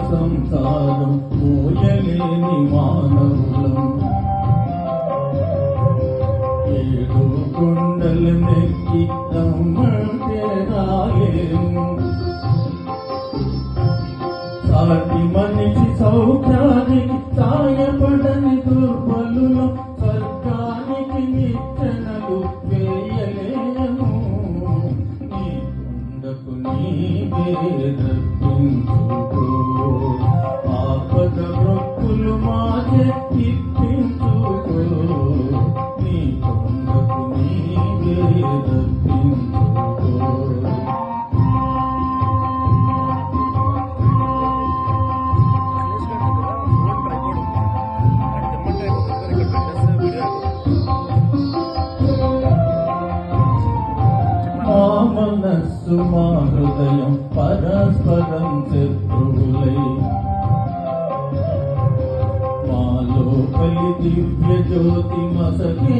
సంసారం మూయలేని మానవులం ఏడు కొండలు నెక్కి రమ్మంటే రాలేము సాటి మనిషి సౌఖ్యానికి సాయపడని దుర్బలులు స్వర్గానికి నిచ్చెనలు వేయలేము నీ కొండకు నీవే రప్పించుకో ఆపద మొక్కులు మాకే ఇప్పించుకో నీ కొండకు నీవే రప్పించుకో మనస్సు మా హృదయం పరస్పరం శత్రువులై మాలో కలి దివ్య జ్యోతి మసకేసిపోతున్నది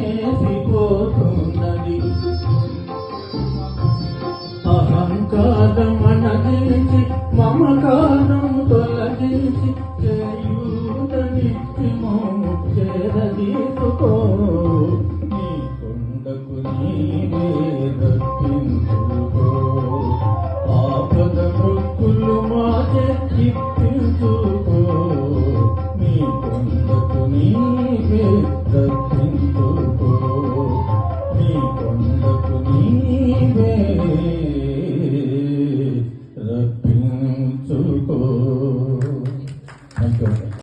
అహంకారం అనగించి మమకారం తొలగించి చేయూతనిచ్చి మోము చేరదీసుకో నీ కొండకు నీవే రప్పించుకో ఆపద మృక్కులు మాకే ఇప్పించుకో నీ కొండకు నీవే రప్పించుకో నీ కొండకు నీవే రప్పించుకో.